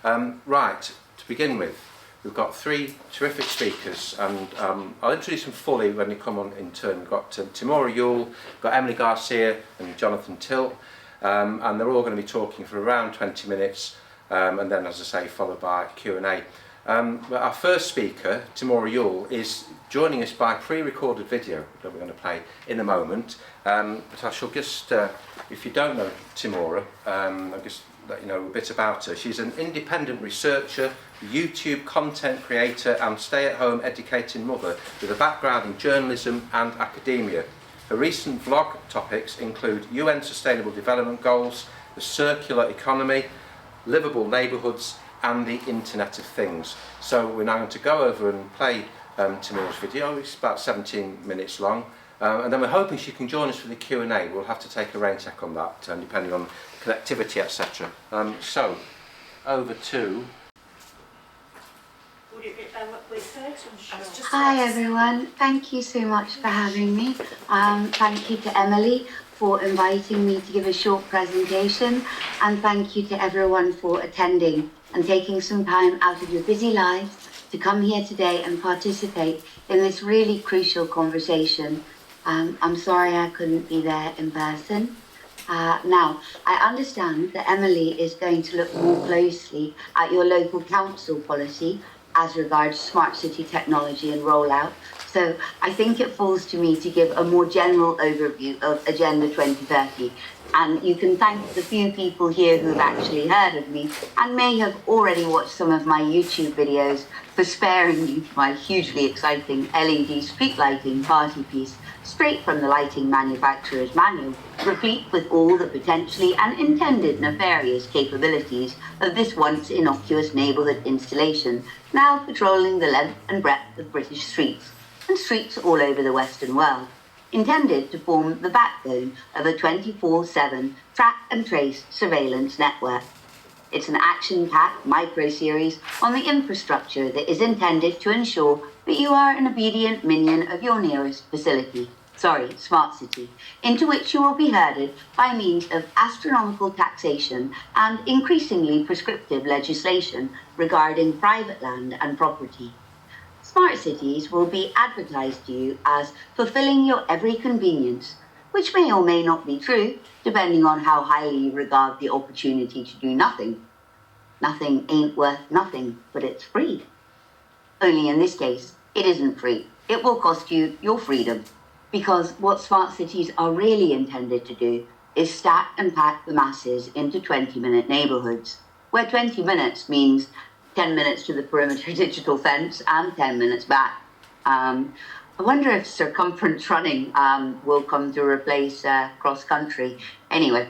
Right, to begin with, we've got three terrific speakers, and I'll introduce them fully when they come on in turn. We've got Temora, Yuille, we've got Emily Garcia and Jonathan Tilt, and they're all going to be talking for around 20 minutes, and then, as I say, followed by Q&A. But our first speaker, Temora Yuille, is joining us by pre-recorded video that we're going to play in a moment. But I shall just, if you don't know Temora, I'll just let you know a bit about her. She's an independent researcher, YouTube content creator and stay-at-home educating mother with a background in journalism and academia. Her recent vlog topics include UN Sustainable Development Goals, the circular economy, livable neighbourhoods and the Internet of Things. So we're now going to go over and play Temora's video. It's about 17 minutes long. And then we're hoping she can join us for the Q&A. We'll have to take a rain check on that, depending on connectivity, etc. So, over to... Hi everyone, thank you so much for having me. Thank you to Emily for inviting me to give a short presentation, and thank you to everyone for attending and taking some time out of your busy lives to come here today and participate in this really crucial conversation. I'm sorry I couldn't be there in person. Now, I understand that Emily is going to look more closely at your local council policy as regards smart city technology and rollout. So I think it falls to me to give a more general overview of Agenda 2030. And you can thank the few people here who've actually heard of me and may have already watched some of my YouTube videos for sparing you my hugely exciting LED street lighting party piece straight from the lighting manufacturer's manual, replete with all the potentially and intended nefarious capabilities of this once innocuous neighbourhood installation, now patrolling the length and breadth of British streets, and streets all over the Western world, intended to form the backbone of a 24/7 track and trace surveillance network. It's an action-packed micro-series on the infrastructure that is intended to ensure that you are an obedient minion of your nearest facility, smart city, into which you will be herded by means of astronomical taxation and increasingly prescriptive legislation regarding private land and property. Smart cities will be advertised to you as fulfilling your every convenience, which may or may not be true, depending on how highly you regard the opportunity to do nothing. Nothing ain't worth nothing, but it's free. Only in this case, it isn't free. It will cost you your freedom. Because what smart cities are really intended to do is stack and pack the masses into 20-minute neighbourhoods, where 20 minutes means 10 minutes to the perimeter digital fence and 10 minutes back. I wonder if circumference running will come to replace cross-country. Anyway,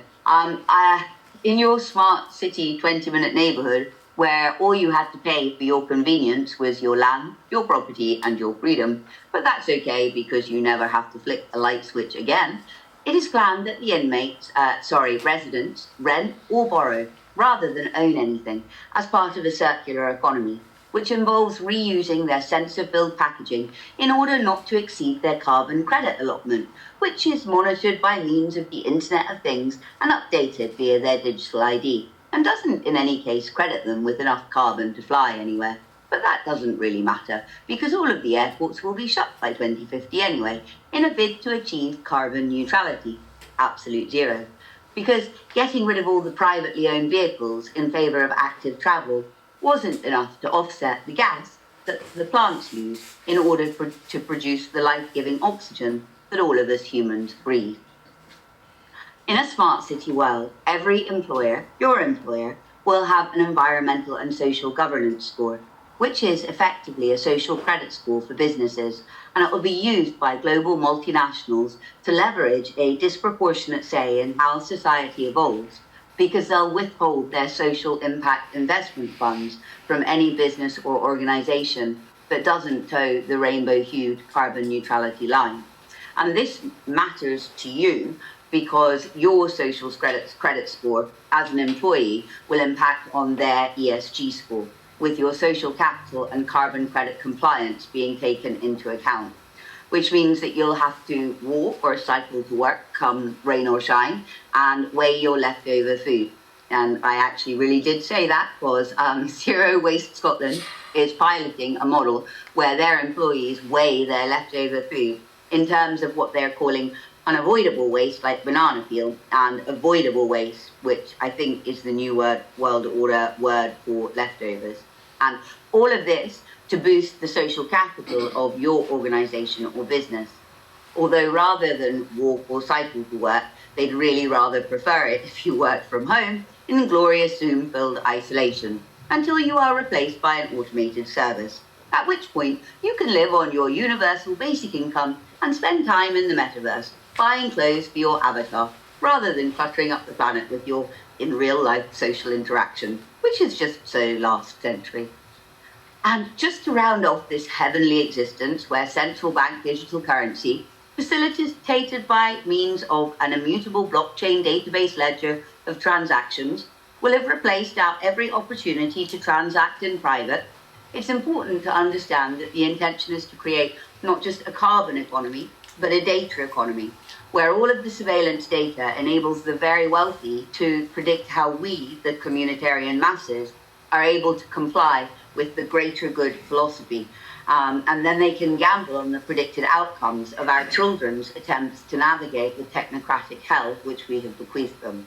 in your smart city 20-minute neighbourhood, where all you had to pay for your convenience was your land, your property, and your freedom, but that's okay because you never have to flick a light switch again, it is planned that the residents rent or borrow rather than own anything as part of a circular economy, which involves reusing their sensor-filled packaging in order not to exceed their carbon credit allotment, which is monitored by means of the Internet of Things and updated via their digital ID, and doesn't in any case credit them with enough carbon to fly anywhere. But that doesn't really matter, because all of the airports will be shut by 2050 anyway, in a bid to achieve carbon neutrality, absolute zero. Because getting rid of all the privately owned vehicles in favour of active travel wasn't enough to offset the gas that the plants use in order to produce the life-giving oxygen that all of us humans breathe. In a smart city world, every employer, your employer, will have an environmental and social governance score, which is effectively a social credit score for businesses, and it will be used by global multinationals to leverage a disproportionate say in how society evolves, because they'll withhold their social impact investment funds from any business or organization that doesn't toe the rainbow-hued carbon neutrality line. And this matters to you because your social credit score as an employee will impact on their ESG score, with your social capital and carbon credit compliance being taken into account, which means that you'll have to walk or cycle to work come rain or shine and weigh your leftover food. and I actually really did say that, was Zero Waste Scotland is piloting a model where their employees weigh their leftover food in terms of what they're calling unavoidable waste, like banana peel, and avoidable waste, which I think is the new world order word for leftovers. And all of this to boost the social capital of your organisation or business. Although rather than walk or cycle to work, they'd really rather prefer it if you work from home in glorious Zoom-filled isolation, until you are replaced by an automated service, at which point you can live on your universal basic income and spend time in the metaverse, buying clothes for your avatar, rather than cluttering up the planet with your in real-life social interaction, which is just so last century. And just to round off this heavenly existence where central bank digital currency, facilitated by means of an immutable blockchain database ledger of transactions, will have replaced out every opportunity to transact in private, it's important to understand that the intention is to create not just a carbon economy, but a data economy, where all of the surveillance data enables the very wealthy to predict how we, the communitarian masses, are able to comply with the greater good philosophy. And then they can gamble on the predicted outcomes of our children's attempts to navigate the technocratic hell which we have bequeathed them.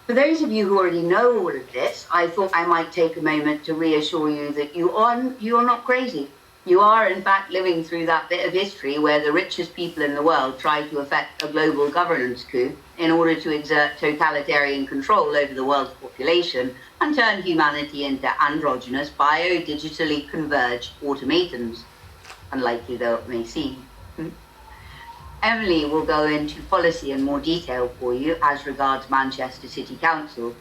For those of you who already know all of this, I thought I might take a moment to reassure you that you are not crazy. You are, in fact, living through that bit of history where the richest people in the world tried to effect a global governance coup in order to exert totalitarian control over the world's population and turn humanity into androgynous, bio-digitally converged automatons, unlikely though it may seem. Emily will go into policy in more detail for you as regards Manchester City Council,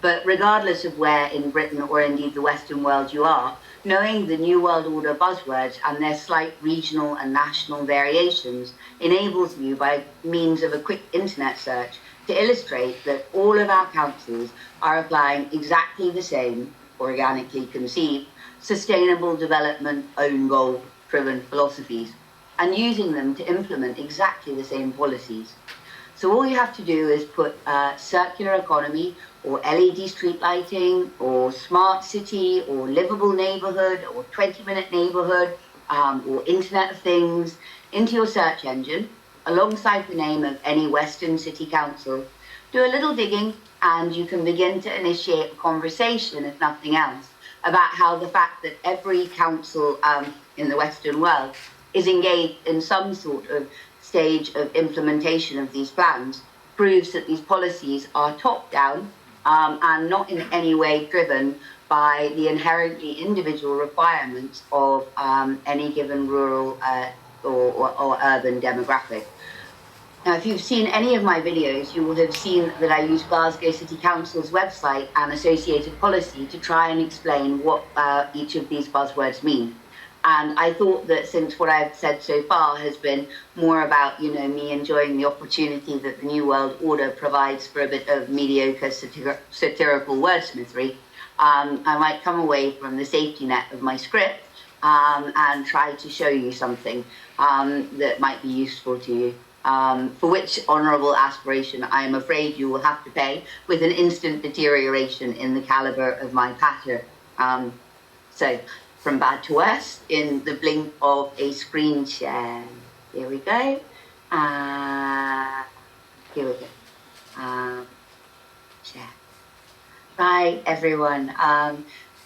but regardless of where in Britain or indeed the Western world you are, knowing the New World Order buzzwords and their slight regional and national variations enables you, by means of a quick internet search, to illustrate that all of our councils are applying exactly the same, organically conceived, sustainable development, own goal-driven philosophies, and using them to implement exactly the same policies. So all you have to do is put circular economy, or LED street lighting, or smart city, or livable neighborhood, or 20-minute neighborhood, or Internet of Things into your search engine, alongside the name of any Western city council. Do a little digging, and you can begin to initiate a conversation, if nothing else, about how the fact that every council in the Western world is engaged in some sort of stage of implementation of these plans proves that these policies are top-down and not in any way driven by the inherently individual requirements of any given rural or urban demographic. Now, if you've seen any of my videos, you will have seen that I use Glasgow City Council's website and associated policy to try and explain what each of these buzzwords mean. And I thought that since what I've said so far has been more about, me enjoying the opportunity that the New World Order provides for a bit of mediocre satirical wordsmithery, I might come away from the safety net of my script and try to show you something that might be useful to you. For which honourable aspiration I am afraid you will have to pay with an instant deterioration in the calibre of my patter. So, from bad to worse, in the blink of a screen share. Here we go. Here we go. Share. Right, everyone.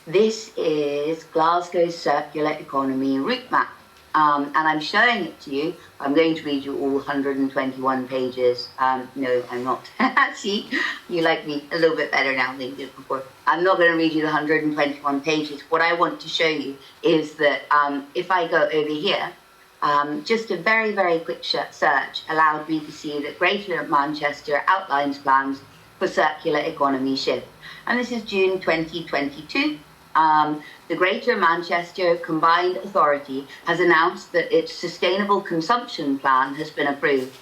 This is Glasgow's Circular Economy Route Map. And I'm showing it to you. I'm going to read you all 121 pages. No, I'm not. See, you like me a little bit better now than you did before. I'm not going to read you the 121 pages. What I want to show you is that if I go over here, just a very, very quick search allowed me to see that Greater Manchester outlines plans for circular economy shift. And this is June 2022. The Greater Manchester Combined Authority has announced that its Sustainable Consumption Plan has been approved.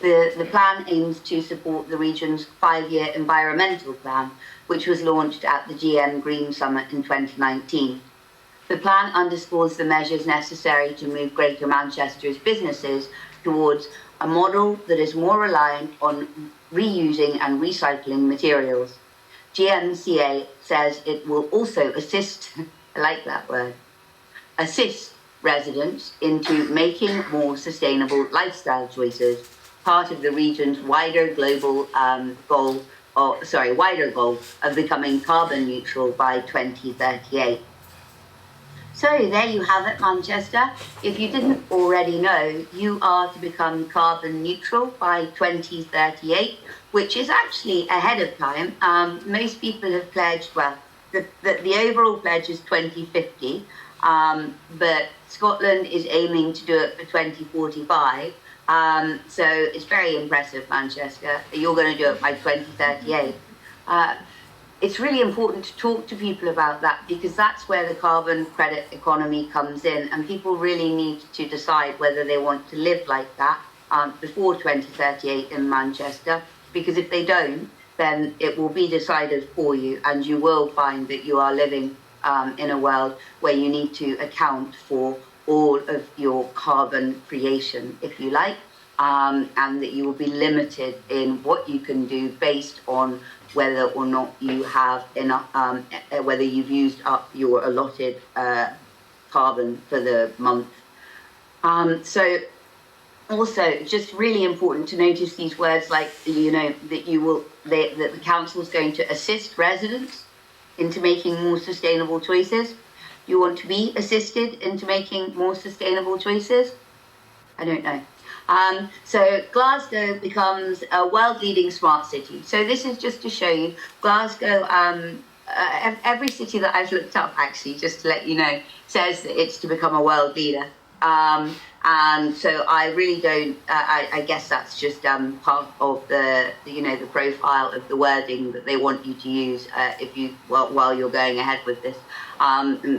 The plan aims to support the region's 5-year environmental plan, which was launched at the GM Green Summit in 2019. The plan underscores the measures necessary to move Greater Manchester's businesses towards a model that is more reliant on reusing and recycling materials. GMCA says it will also assist, I like that word, assist residents into making more sustainable lifestyle choices, part of the region's wider global wider goal of becoming carbon neutral by 2038. So there you have it, Manchester. If you didn't already know, you are to become carbon neutral by 2038, which is actually ahead of time. Most people have pledged, well, the overall pledge is 2050, but Scotland is aiming to do it for 2045. So it's very impressive, Manchester. You're going to do it by 2038. It's really important to talk to people about that, because that's where the carbon credit economy comes in, and people really need to decide whether they want to live like that before 2038 in Manchester, because if they don't, then it will be decided for you, and you will find that you are living in a world where you need to account for all of your carbon creation, if you like, and that you will be limited in what you can do based on whether or not you have enough, whether you've used up your allotted carbon for the month. So also, just really important to notice these words like, you know, that that the council is going to assist residents into making more sustainable choices. You want to be assisted into making more sustainable choices? I don't know. So Glasgow becomes a world-leading smart city. So this is just to show you, Glasgow, every city that I've looked up, actually, just to let you know, says that it's to become a world leader. And so I really don't, I guess that's just part of the profile of the wording that they want you to use while you're going ahead with this.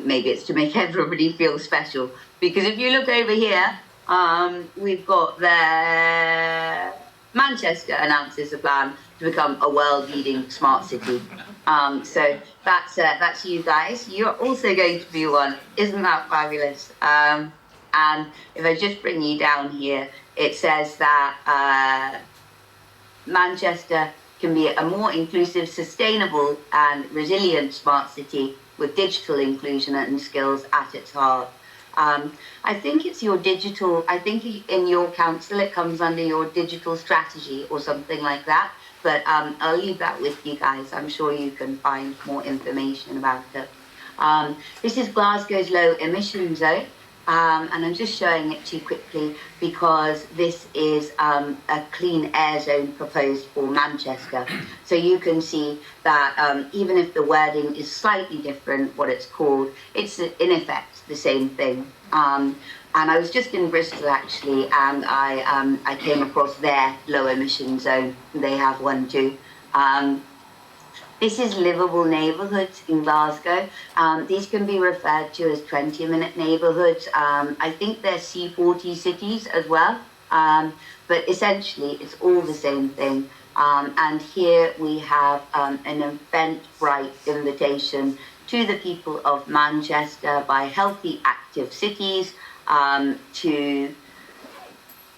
Maybe it's to make everybody feel special. Because if you look over here, we've got Manchester announces a plan to become a world-leading smart city. So that's you guys. You're also going to be one. Isn't that fabulous? And if I just bring you down here, it says that Manchester can be a more inclusive, sustainable and resilient smart city with digital inclusion and skills at its heart. I think it's your digital, I think in your council it comes under your digital strategy or something like that, but I'll leave that with you guys. I'm sure you can find more information about it. This is Glasgow's low emission zone, and I'm just showing it to you quickly because this is a clean air zone proposed for Manchester. So you can see that even if the wording is slightly different, what it's called, it's in effect the same thing. And I was just in Bristol actually, and I came across their low emission zone. They have one too. This is livable neighbourhoods in Glasgow. These can be referred to as 20-minute neighbourhoods. I think they're C40 cities as well, but essentially it's all the same thing. And here we have an Eventbrite invitation to the people of Manchester by Healthy Active Cities to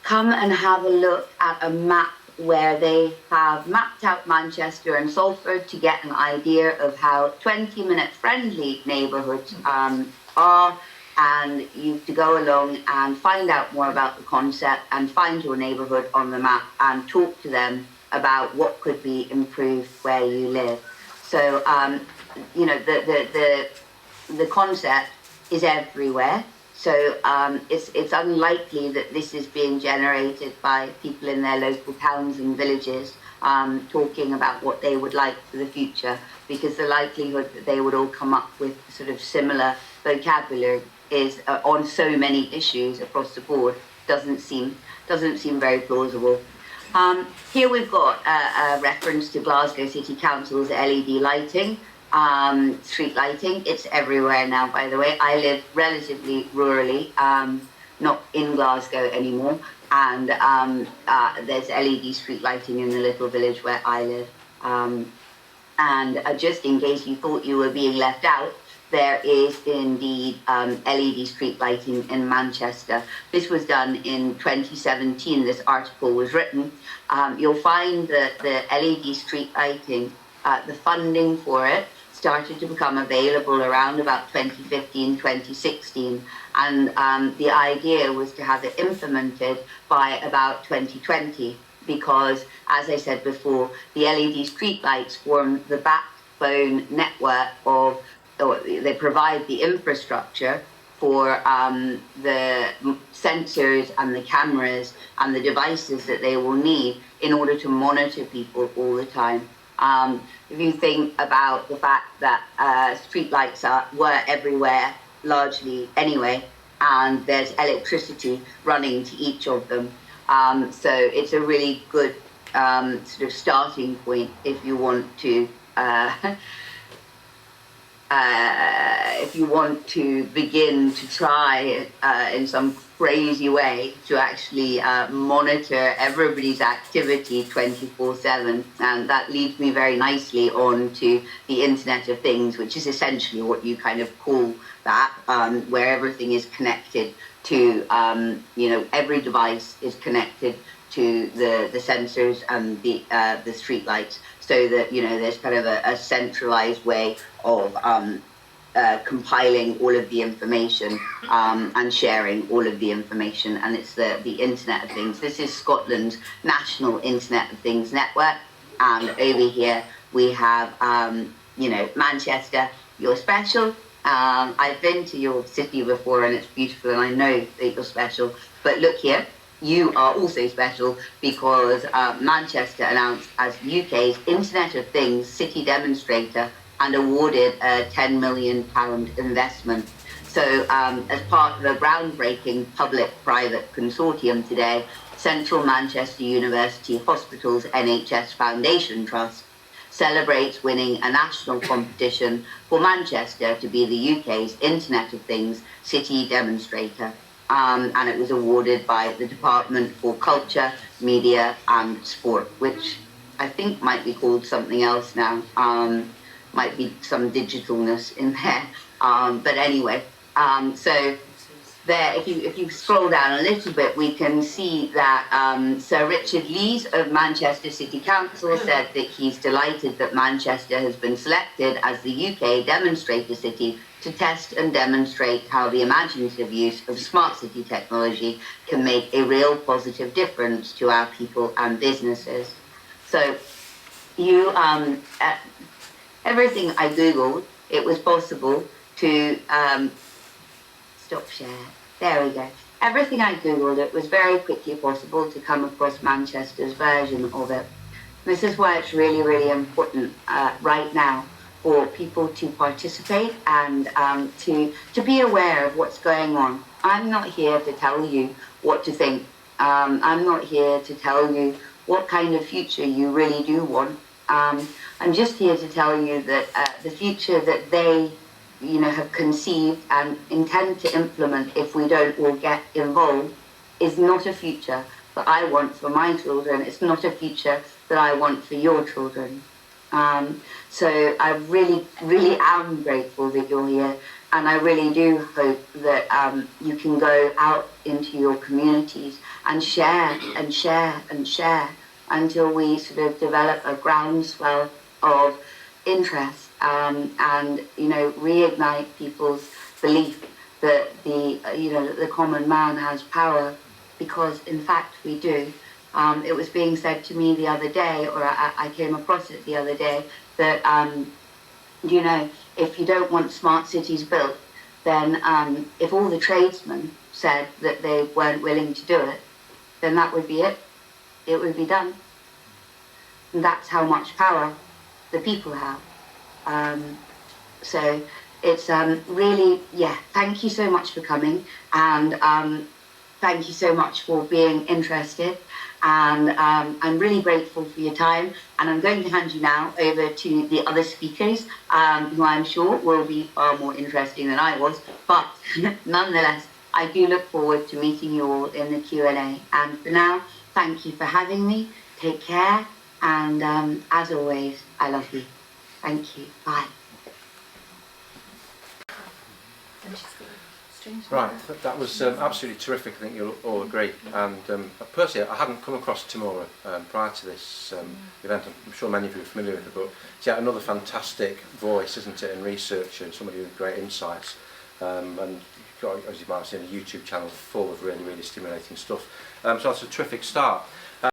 come and have a look at a map where they have mapped out Manchester and Salford to get an idea of how 20-minute friendly neighbourhoods are, and you have to go along and find out more about the concept and find your neighbourhood on the map and talk to them about what could be improved where you live. So you know, the concept is everywhere. So it's unlikely that this is being generated by people in their local towns and villages talking about what they would like for the future, because the likelihood that they would all come up with sort of similar vocabulary is on so many issues across the board doesn't seem very plausible. Here we've got a reference to Glasgow City Council's LED lighting. Street lighting, it's everywhere now, by the way. I live relatively rurally, not in Glasgow anymore, and there's LED street lighting in the little village where I live. And just in case you thought you were being left out, there is indeed LED street lighting in Manchester. This was done in 2017, this article was written. You'll find that the LED street lighting, the funding for it started to become available around about 2015, 2016. And the idea was to have it implemented by about 2020, because, as I said before, the LED streetlights form the backbone network of, or they provide the infrastructure for the sensors and the cameras and the devices that they will need in order to monitor people all the time. If you think about the fact that streetlights were everywhere largely anyway, and there's electricity running to each of them. So it's a really good sort of starting point if you want to begin to try in some crazy way to actually monitor everybody's activity 24/7. And that leads me very nicely on to the Internet of Things, which is essentially what you kind of call that, where everything is connected to, every device is connected to the sensors and the street lights, so that, there's kind of a centralized way of compiling all of the information and sharing all of the information, and it's the Internet of Things. This is Scotland's National Internet of Things network, and over here we have, Manchester, you're special. I've been to your city before and it's beautiful, and I know that you're special, but look here, you are also special because Manchester announced as UK's Internet of Things city demonstrator and awarded a £10 million investment. So as part of a groundbreaking public-private consortium today, Central Manchester University Hospitals NHS Foundation Trust celebrates winning a national competition for Manchester to be the UK's Internet of Things city demonstrator. And it was awarded by the Department for Culture, Media and Sport, which I think might be called something else now. Might be some digitalness in there. But anyway, so there, if you scroll down a little bit, we can see that Sir Richard Lees of Manchester City Council said that he's delighted that Manchester has been selected as the UK demonstrator city to test and demonstrate how the imaginative use of smart city technology can make a real positive difference to our people and businesses. So you, everything I Googled, it was possible to, stop share, there we go. Everything I Googled, it was very quickly possible to come across Manchester's version of it. This is why it's really, really important right now for people to participate and to be aware of what's going on. I'm not here to tell you what to think. I'm not here to tell you what kind of future you really do want. I'm just here to tell you that the future that they, have conceived and intend to implement if we don't all get involved is not a future that I want for my children. It's not a future that I want for your children. So I really, really am grateful that you're here, and I really do hope that you can go out into your communities and share and share and share until we sort of develop a groundswell of interest and reignite people's belief that the common man has power, because in fact we do. It was being said to me the other day, or I came across it the other day, that, if you don't want smart cities built, then if all the tradesmen said that they weren't willing to do it, then that would be it. It would be done. And that's how much power the people have. So it's really, thank you so much for coming, and thank you so much for being interested. And I'm really grateful for your time, and I'm going to hand you now over to the other speakers, who I'm sure will be far more interesting than I was, but nonetheless, I do look forward to meeting you all in the Q&A. And for now, thank you for having me, take care, and as always, I love you. Thank you, bye. Right, that was absolutely terrific. I think you'll all agree. And personally, I hadn't come across Temora prior to this event. I'm sure many of you are familiar with her, but she's got another fantastic voice, isn't it, and researcher, and somebody with great insights. And you've got, as you might have seen, a YouTube channel full of really, really stimulating stuff. So that's a terrific start.